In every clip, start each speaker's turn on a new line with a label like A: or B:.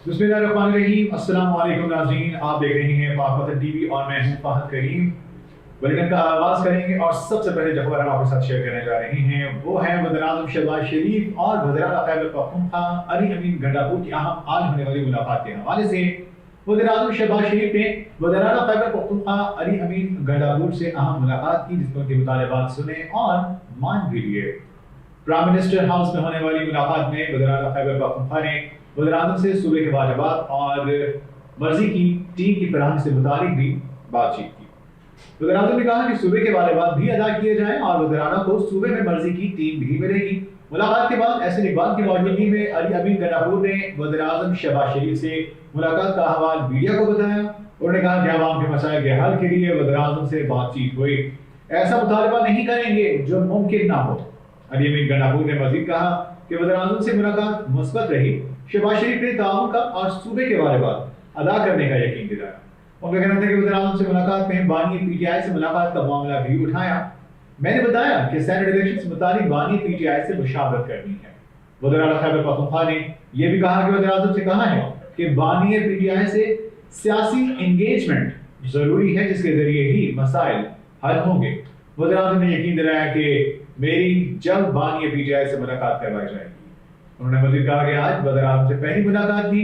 A: बिस्मिल्लाहिर्रहमानिर्रहीम। अस्सलाम वालेकुम नाज़रीन, आप देख रहे हैं पाक वतन टीवी और मैं हूं फाहद करीम। बुलेटिन का आगाज करेंगे और सबसे पहले जो खबर हम आपके साथ शेयर करने जा रहे हैं वो है वज़ीर-ए-आज़म शहबाज शरीफ और वज़ीर-ए-आला खैबर पख्तूनख्वा अली अमीन गंडापुर की अहम आज होने वाली मुलाकात के हवाले से वज़ीर-ए-आज़म शहबाज शरीफ ने वज़ीर-ए-आला खैबर पख्तूनख्वा अली अमीन गंडापुर से अहम मुलाकात की, जिसमें उनके मुतालबात सुने और मान भी लिए। प्राइम मिनिस्टर हाउस में होने वाली मुलाकात में वज़ीर-ए-आला खैबर पख्तूनख्वा ने वज़ीर-ए-आज़म से सूबे के वाजिबात और मर्जी की टीम की फराहमी से मुतालिक भी बातचीत की। वज़ीर-ए-आज़म ने कहा कि सूबे के वाजिबात भी अदा किए जाएं और वज़ीर-ए-आला को सूबे में मर्जी की टीम भी मिलेगी। मुलाकात के बाद एहसन इकबाल की मौजूदगी में अली अमीन गंडापुर ने वज़ीर-ए-आज़म शहबाज शरीफ से मुलाकात का अहवाल मीडिया को बताया। उन्होंने कहा कि आवाम के मसाइल के हल के लिए वज़ीर-ए-आज़म से बातचीत हुई, ऐसा मुतालबा नहीं करेंगे जो मुमकिन ना हो। अली अमीन गंडापुर ने मजीद कहा कि वज़ीर-ए-आज़म से मुलाकात मुस्बत रही। शहबाज शरीफ ने ताउन का और सूबे के वाजिबात अदा करने का यकीन दिलाया। उनका कहना था कि वज़ीर-ए-आज़म से मुलाकात में बानी पीटीआई से मुलाकात का मामला भी उठाया। मैंने बताया कि सेनेट इलेक्शन से मुतालिक बानी पीटीआई से मुशावरत करनी है। वज़ीर-ए-आला खैबर पख्तूनख्वा ने यह भी कहा कि वज़ीर-ए-आज़म से कहा है कि बानी पीटीआई से सियासी एंगेजमेंट जरूरी है, जिसके जरिए ही मसाइल हल होंगे। वज़ीर-ए-आज़म ने यकीन दिलाया कि मेरी जल्द बानी पीटीआई से मुलाकात करवाई जाएगी। उन्होंने मजीद कहा कि आज वज़ीर-ए-आज़म से पहली मुलाकात थी।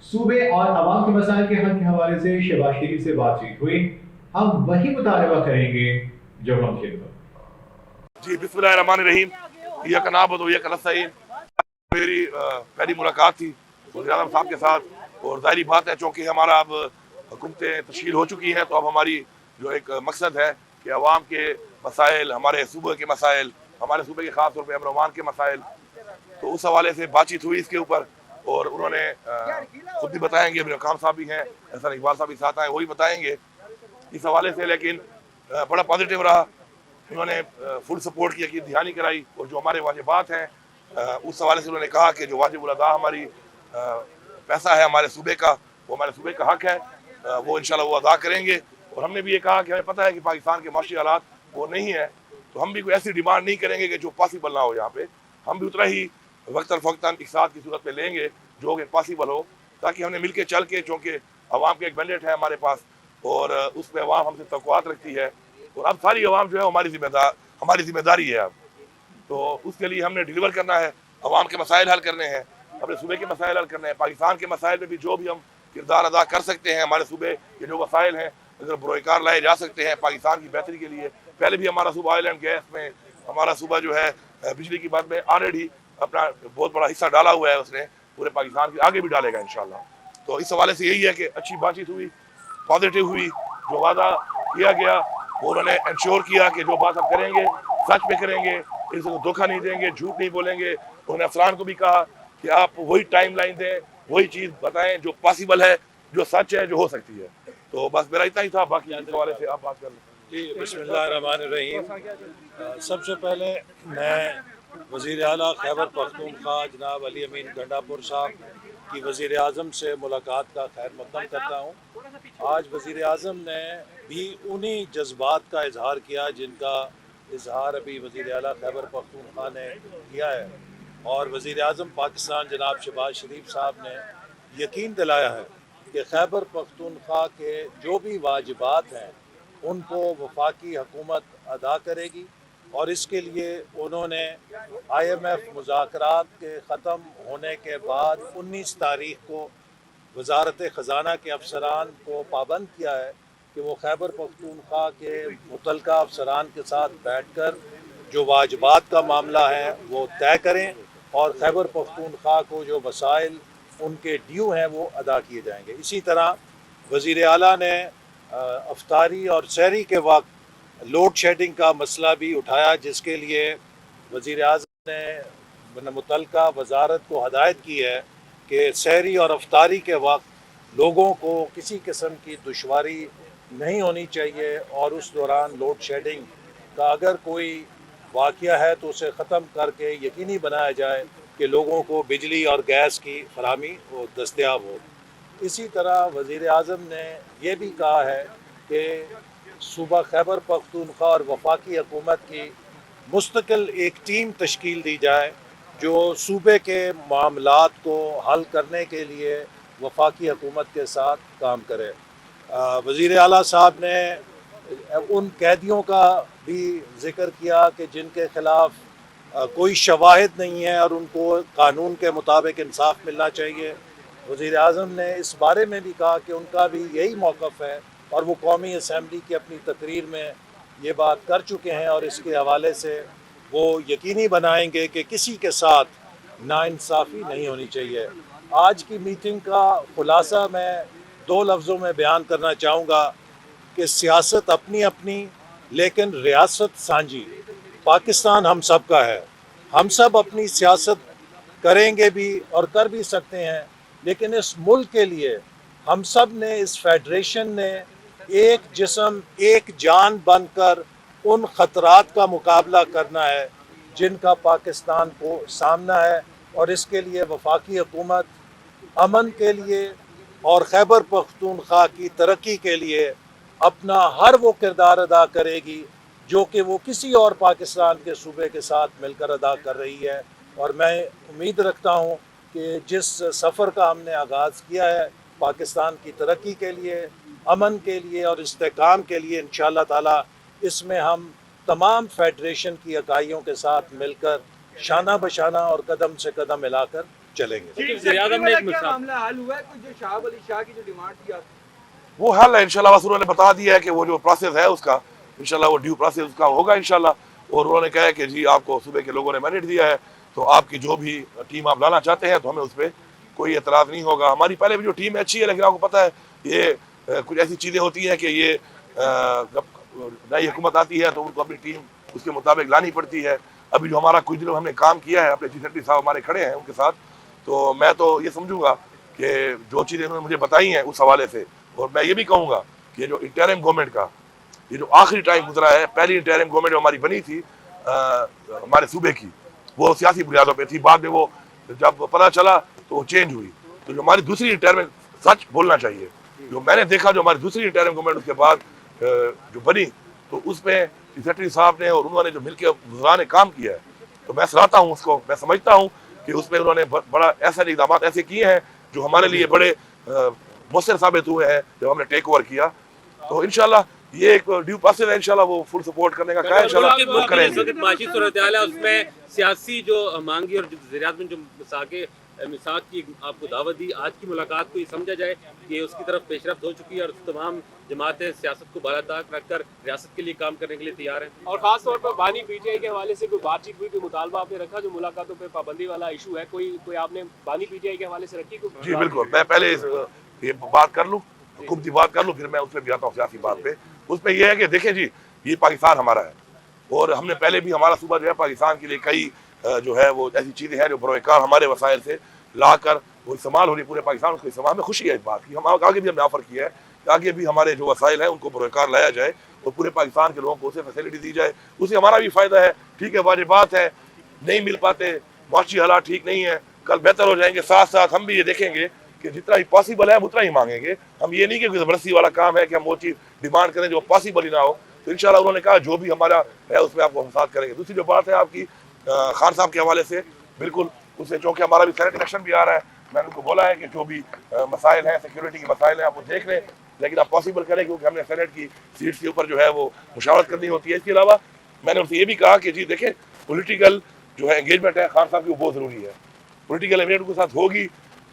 A: सूबे और आवाम के मसाइल के हल के हवाले से शहबाज शरीफ से बातचीत हुई। हम वही मुतालबा करेंगे जो मुमकिन हो।
B: जी बिस्मिल्लाहिर्रहमानिर्रहीम। इय्याका नअबुदु व इय्याका नस्तईन। मेरी पहली मुलाकात थी वज़ीर-ए-आज़म साहब के साथ और ज़ाहिर बात है चूँकि हमारा अब हुकूमतें तश्कील हो चुकी हैं तो अब हमारी जो एक मकसद है कि आवाम के मसाइल, हमारे सूबे के मसाइल, हमारे सूबे के ख़ास तौर पर अमन अमान के मसाइल, तो उस हवाले से बातचीत हुई इसके ऊपर। और उन्होंने खुद भी बताएंगे, अमीर खान साहब भी हैं, एहसन इकबाल साहब भी साथ आए, वही बताएंगे इस हवाले से। लेकिन बड़ा पॉजिटिव रहा। उन्होंने फुल सपोर्ट की यकीन दहानी कराई और जो हमारे वाजिबात हैं उस हवाले से उन्होंने कहा कि जो वाजिब अदा हमारी पैसा है हमारे सूबे का, वो हमारे सूबे का हक है, वो इंशाल्लाह वो अदा करेंगे। और हमने भी ये कहा कि हमें पता है कि पाकिस्तान के माशी हालात वो नहीं है, तो हम भी कोई ऐसी डिमांड नहीं करेंगे कि जो पॉसिबल ना हो। यहाँ पे हम भी उतना ही वक्तन फ़ौक्तन इक़्तिसाद की सूरत में लेंगे जो कि पॉसिबल हो, ताकि हमने मिल के चल के, चूँकि अवाम का एक मैंडेट है हमारे पास और उस पर अवाम हमसे तवक्कुआत रखती है और अब सारी अवाम जो है हमारी जिम्मेदारी है अब। तो उसके लिए हमने डिलीवर करना है, अवाम के मसाइल हल करने हैं, अपने सूबे के मसाइल हल करने हैं। पाकिस्तान के मसाइल में भी जो भी हम किरदार अदा कर सकते हैं, हमारे सूबे के जो मसाइल हैं अगर बरोकार लाए जा सकते हैं पाकिस्तान की बेहतरी के लिए। पहले भी हमारा सूबा ऑयल एंड गैस में, हमारा सूबा जो है बिजली की बात में ऑलरेडी अपना बहुत बड़ा हिस्सा डाला हुआ है, उसने पूरे पाकिस्तान के आगे भी डालेगा इंशाल्लाह। तो इस हवाले से यही है कि अच्छी बातचीत हुई, पॉजिटिव हुई। जो वादा किया गया वो उन्होंने इंश्योर किया कि जो बात हम करेंगे सच पे करेंगे, किसी को धोखा नहीं देंगे, झूठ नहीं बोलेंगे। उन्होंने अफसरान को भी कहा कि आप वही टाइम लाइन दें, वही चीज़ बताएं जो पॉसिबल है, जो सच है, जो हो सकती है। तो बस मेरा इतना ही था, बाकी इस हवाले से आप बात कर लें।
C: जी बिस्मिल्लाहिर्रहमानिर्रहीम। सबसे पहले मैं वज़ीर-ए-आला खैबर पख्तूनख्वा जनाब अली अमीन गंडापुर साहब की वज़ीर-ए-आज़म से मुलाकात का खैर मक़दम करता हूँ। आज वज़ीर-ए-आज़म ने भी उन्हीं जज्बात का इजहार किया जिनका इजहार अभी वज़ीर-ए-आला खैबर पख्तूनख्वा ने किया है और वज़ीर-ए-आज़म पाकिस्तान जनाब शहबाज शरीफ साहब ने यकीन दिलाया है कि खैबर पख्तूनख्वा के जो भी वाजिबात हैं उनको वफाकी हुकूमत अदा करेगी और इसके लिए उन्होंने IMF मुज़ाकरात के ख़त्म होने के बाद 19 तारीख़ को वज़ारत ख़ज़ाना के अफसरान को पाबंद किया है कि वो खैबर पख्तूनख्वा के मुतल्लिका अफसरान के साथ बैठकर जो वाजिबात का मामला है वो तय करें और खैबर पख्तूनख्वा को जो वसाइल उनके ड्यू हैं वो अदा किए जाएंगे। इसी तरह वज़ीर-ए-आला ने अफ्तारी और सहरी के वक्त लोड शेडिंग का मसला भी उठाया, जिसके लिए वज़ीर-ए-आज़म ने मुतल्लिका वज़ारत को हदायत की है कि सहरी और अफ्तारी के वक्त लोगों को किसी किस्म की दुश्वारी नहीं होनी चाहिए और उस दौरान लोड शेडिंग का अगर कोई वाक़या है तो उसे ख़त्म करके यकीनी बनाया जाए कि लोगों को बिजली और गैस की फराहमी वो दस्तयाब हो। इसी तरह वज़ीर-ए-आज़म ने यह भी कहा है कि सूबा खैबर पख्तूनख्वा और वफाकी हुकूमत की मुस्तकिल एक टीम तश्कील दी जाए जो सूबे के मामलात को हल करने के लिए वफाकी हुकूमत के साथ काम करे। वज़ीर आला साहब ने उन कैदियों का भी ज़िक्र किया कि जिनके ख़िलाफ़ कोई शवाहिद नहीं है और उनको कानून के मुताबिक इंसाफ मिलना चाहिए। वज़ीर आज़म ने इस बारे में भी कहा कि उनका भी यही मौक़िफ़ है और वो कौमी असम्बली की अपनी तकरीर में ये बात कर चुके हैं और इसके हवाले से वो यकीनी बनाएंगे कि किसी के साथ नाइंसाफ़ी नहीं होनी चाहिए। आज की मीटिंग का खुलासा मैं 2 लफ्ज़ों में बयान करना चाहूँगा कि सियासत अपनी अपनी लेकिन रियासत सांझी। पाकिस्तान हम सब का है, हम सब अपनी सियासत करेंगे भी और कर भी सकते हैं, लेकिन इस मुल्क के लिए हम सब ने, इस फेडरेशन ने एक जिस्म एक जान बनकर उन ख़तरात का मुकाबला करना है जिनका पाकिस्तान को सामना है, और इसके लिए वफाकी हुकूमत अमन के लिए और खैबर पख्तूनख्वा की तरक्की के लिए अपना हर वो किरदार अदा करेगी जो कि वो किसी और पाकिस्तान के सूबे के साथ मिलकर अदा कर रही है। और मैं उम्मीद रखता हूँ कि जिस सफ़र का हमने आगाज़ किया है पाकिस्तान की तरक्की के लिए, अमन के लिए और इस्तेहकाम के लिए, इंशाअल्लाह ताला इसमें हम तमाम फेडरेशन की इकाइयों के साथ मिलकर शाना बशाना और कदम से कदम मिलाकर चलेंगे।
D: मामला हल हुआ है, जो शहाब अली शाह की जो डिमांड थी आपकी?
B: वो हल है इंशाल्लाह। बस उन्होंने बता दिया है कि वो जो प्रोसेस है उसका इंशाल्लाह वो ड्यू प्रोसेस उसका होगा इंशाल्लाह। और उन्होंने कहा है कि जी आपको सूबे के लोगों ने मैंडेट दिया है, तो आपकी जो भी टीम आप लाना चाहते हैं तो हमें उस पर कोई एतराज़ नहीं होगा। हमारी पहले भी जो टीम है अच्छी है, लेकिन आपको पता है ये कुछ ऐसी चीज़ें होती हैं कि ये जब नई हुकूमत आती है तो उनको अपनी टीम उसके मुताबिक लानी पड़ती है। अभी जो हमारा कुछ दिनों हमने काम किया है, अपने चीफ सेक्रेटरी साहब हमारे खड़े हैं उनके साथ, तो मैं तो ये समझूंगा कि जो चीज़ें उन्होंने मुझे बताई हैं उस हवाले से, और मैं ये भी कहूँगा कि जो इंटरिम गवर्नमेंट का ये जो आखिरी टाइम गुजरा है, पहली इंटरिम गवर्नमेंट जो हमारी बनी थी हमारे सूबे की, वो सियासी बुनियादों पे थी। बाद में वो जब पता चला तो वो चेंज हुई। तो जो हमारी दूसरी इंटरिम, सच बोलना चाहिए, जो मैंने देखा जो हमारी दूसरी इंटरिम गवर्नमेंट उसके बाद जो बनी, तो उसमें सेक्रेटरी साहब ने और उन्होंने जो मिलकर वज़रा ने काम किया है, तो मैं सराहता हूँ उसको। मैं समझता हूँ कि उसमें उन्होंने बड़ा ऐसे इक़दाम ऐसे किए हैं जो हमारे लिए बड़े मुअस्सर साबित हुए हैं जब हमने टेक ओवर किया। तो इंशाल्लाह ये एक ड्यू प्रोसेस है, इंशाल्लाह वो फुल सपोर्ट करने का क्या इंशाल्लाह वो करेंगे।
E: माशी सूरत हाल है, उसमें सियासी जो मांगी और वज़ीर-ए-आज़म जो मिसाक की आपको दावत दी, आज की मुलाकात को ये समझा जाए कि उसकी तरफ पेशरफ्त हो चुकी है और तमाम जमातें सियासत को बालाताक रखकर रियासत के लिए काम करने के लिए तैयार हैं।
F: और खास तौर पर बानी पीटीआई के हवाले से कोई बातचीत हुई, कोई मुतालबा आपने रखा? जो मुलाकातों पे पाबंदी वाला इशू है, कोई आपने बानी पीटीआई के हवाले से रखी?
B: जी बिल्कुल, मैं पहले ये बात कर लूँ, हुकूमती बात कर लूँ, फिर मैं उसमें भी आता हूँ सियासी बात पे। उसमें यह है कि देखें जी, ये पाकिस्तान हमारा है और हमने पहले भी हमारा सूबा जो है पाकिस्तान के लिए कई जो है वो ऐसी चीज़ें हैं जो बरोकार हमारे वसाइल से ला कर वो इस्तेमाल हो रही पूरे पाकिस्तान। उसको इस्तेमाल में खुशी है इस बात की। हम आगे भी हमने ऑफर किया है कि आगे भी हमारे जो वसाइल हैं उनको बरोकार लाया जाए और पूरे पाकिस्तान के लोगों को उसे फैसिलिटी दी जाए, उससे हमारा भी फ़ायदा है। ठीक है, वाजिब बात है, नहीं मिल पाते, माशी हालात ठीक नहीं है, कल बेहतर हो जाएंगे। साथ साथ हम भी ये देखेंगे कि जितना ही पॉसिबल है हम उतना ही मांगेंगे। हम ये नहीं कि कोई ज़बरदस्ती वाला काम है कि हम वो चीज़ डिमांड करें जो पॉसिबल ही ना हो। तो इंशाल्लाह उन्होंने कहा जो भी हमारा है उसमें आपको हम साथ करेंगे। दूसरी जो बात है आपकी खान साहब के हवाले से, बिल्कुल उससे, चूँकि हमारा भी सेनेट इलेक्शन भी आ रहा है, मैंने उनको बोला है कि जो भी मसाइल हैं, सिक्योरिटी के मसाइल हैं, आप वो देख लें, लेकिन आप पॉसिबल करें, क्योंकि हमने सेनेट की सीट्स के ऊपर जो है वो मुशावरत करनी होती है। इसके अलावा मैंने उनसे ये भी कहा कि जी देखें, पॉलिटिकल जो है एंगेजमेंट है खान साहब की, वो बहुत ज़रूरी है। पॉलिटिकल एंगेजमेंट उनके साथ होगी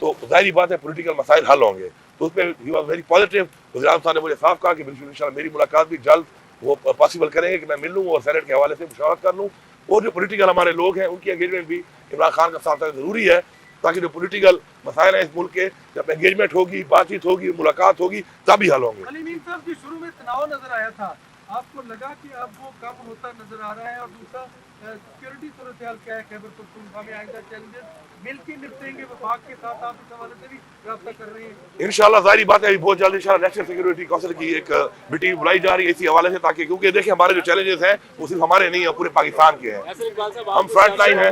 B: तो ज़ाहिर बात है पॉलिटिकल मसाइल हल होंगे। तो उस पर ही वॉज वेरी पॉजिटिव। वज़ीर-ए-आज़म साहब ने मुझे साफ कहा कि बिल्कुल इंशाल्लाह मेरी मुलाकात भी जल्द वो पॉसिबल करेंगे कि मैं मिल लूँ और सेनेट के हवाले से मुशावरत कर लूँ। और जो पॉलिटिकल हमारे लोग हैं उनकी एंगेजमेंट भी इमरान खान का साथ ज़रूरी है, ताकि जो पॉलिटिकल मसाइल हैं इस मुल्क के, जब एंगेजमेंट होगी, बातचीत होगी, मुलाकात होगी, तभी हल होंगे।
D: अली मीर साहब की शुरू में तनाव नजर आया था, आपको लगा कि अब वो कम होता नजर आ रहा है? और दूसरा सिक्योरिटी सूरत हाल क्या है खैबर पख्तूनख्वा में? आइंदा चैलेंजेस मिल के निपटेंगे विभाग के साथ, आप इस हवाले से भी रब्ता कर रहे हैं?
B: इंशाल्लाह ज़ाहिर बात है अभी बहुत जल्द इंशाल्लाह नेशनल सिक्योरिटी काउंसिल की एक मीटिंग बुलाई जा रही है इसी हवाले से, ताकि क्योंकि देखिए हमारे जो चैलेंजेस हैं वो सिर्फ हमारे नहीं है, पूरे पाकिस्तान के हैं। हम फ्रंट लाइन है।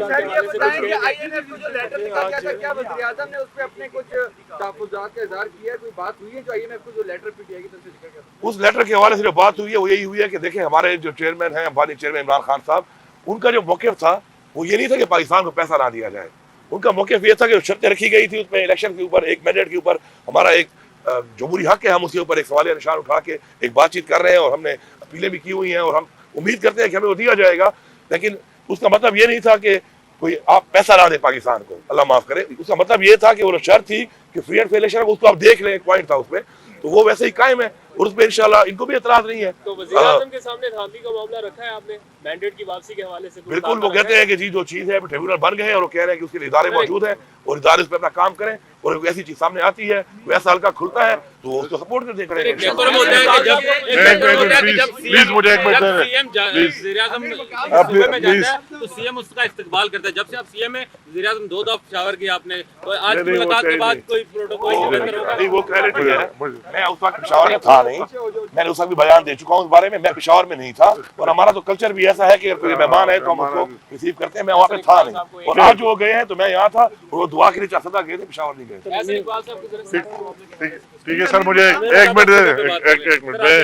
D: आईएनएफ जो लेटर लिखा गया था, क्या वज़ीर-ए-आज़म ने उस पे अपने कुछ तहफ़्फ़ुज़ात का इज़हार किया है? कोई बात हुई है जो आईएनएफ को जो लेटर पीटीआई की तरफ से लिखा गया था?
B: उस लेटर के हवाले से जो बात हुई है वो यही हुई है कि देखें हमारे जो चेयरमैन हैं, अम्बानी चेयरमैन इमरान खान साहब, उनका जो मौक़िफ़ था वो ये नहीं था कि पाकिस्तान को पैसा ना दिया जाए। उनका मौक़िफ़ ये था कि शर्तें रखी गई थी उसमें इलेक्शन के ऊपर, एक मैंडेट के ऊपर, हमारा एक जमहूरी हक है, हम उसके ऊपर एक सवालिया निशान उठा के एक बातचीत कर रहे हैं और हमने अपीलें भी की हुई हैं और हम उम्मीद करते हैं कि हमें वो दिया जाएगा। लेकिन उसका मतलब ये नहीं था कि कोई आप पैसा ना दे पाकिस्तान को, अल्लाह माफ़ करे। उसका मतलब ये था कि वो शर्त थी कि फ्री एंड फेयर इलेक्शन, उसको आप देख लें, एक पॉइंट था उसमें, तो वो वैसे ही कायम है और उसमें इंशाल्लाह इनको भी एतराज़ नहीं है।
F: तो वज़ीर आज़म के सामने धांधली का मामला रखा है आपने मैंडेट की वापसी के हवाले से?
B: बिल्कुल, वो कहते हैं कि जी जो चीज़ है ट्रिब्यूनल बन गए हैं और वो कह रहे हैं कि उसके लिए इदारे मौजूद हैं और इदारे उस पर अपना काम करें और कोई ऐसी चीज़ सामने आती है, कोई ऐसा हल्का खुलता है तो वो उसको सपोर्ट करते करेंगे इंशाल्लाह।
G: प्लीज मुझे एक मिनट दें।
E: सीएम वज़ीर-ए-आज़म सूबे में जाता है तो सीएम उसका इस्तकबाल करता है। जब से आप सीएम हैं, वज़ीर-ए-आज़म 2 दफ़ा पेशावर किया आपने, तो आज की मुलाकात के बाद कोई प्रोटोकॉल
B: नहीं, वो क्लैरिटी है। मैं उस वक्त पेशावर में था नहीं, मैंने उस वक्त भी बयान दे चुका हूँ इस बारे में। मैं पेशावर में नहीं था और हमारा तो कल्चर भी ऐसा है कि अगर कोई मेहमान है तो हम उसको रिसीव करते हैं। मैं वहाँ पे था नहीं और आज जो वो गए हैं तो मैं यहाँ था और वो दुआ के लिए सदा गए थे, पेशावर नहीं गए थे।
F: ऐसे इकबाल साहब की तरफ से
G: ठीक है सर, मुझे एक मिनट दे, एक मिनट में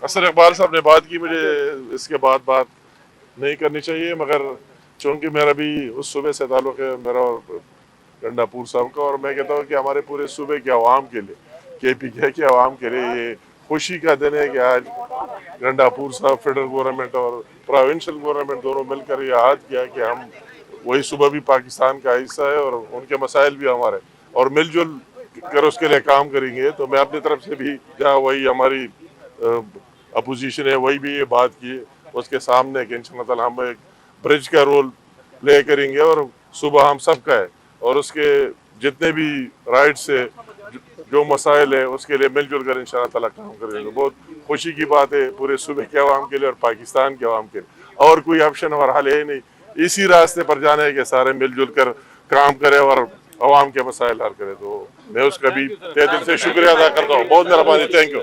G: असर इकबाल साहब ने बात की, मुझे इसके बाद बात नहीं करनी चाहिए, मगर चूँकि मेरा भी उस सूबे से ताल्लुक़ है, मेरा और गंडापुर साहब का, और मैं कहता हूँ कि हमारे पूरे सूबे के अवाम के लिए, KPK के अवाम के लिए ये खुशी का दिन है कि आज गंडापुर साहब, फेडरल गवर्नमेंट और प्रोविंशियल गवर्नमेंट दोनों मिलकर ये याद किया कि हम वही सूबा भी पाकिस्तान का हिस्सा है और उनके मसाइल भी हमारे, और मिलजुल कर उसके लिए काम करेंगे। तो मैं अपनी तरफ से भी, जहाँ वही हमारी अपोजिशन है वही भी ये बात की उसके सामने कि इंशाअल्लाह ताला हम एक ब्रिज का रोल प्ले करेंगे और सुबह हम सबका है और उसके जितने भी राइट्स है, जो मसाइल है, उसके लिए मिलजुल कर इंशाअल्लाह ताला काम करेंगे। बहुत खुशी की बात है पूरे सूबे के अवाम के लिए और पाकिस्तान के अवाम के लिए, और कोई ऑप्शन और हल है नहीं। इसी रास्ते पर जाना है कि सारे मिलजुल कर काम करें और अवाम के मसाइल हल करें। तो मैं उसका भी तहे दिल से शुक्रिया अदा करता हूँ। बहुत मेहरबानी, थैंक यू।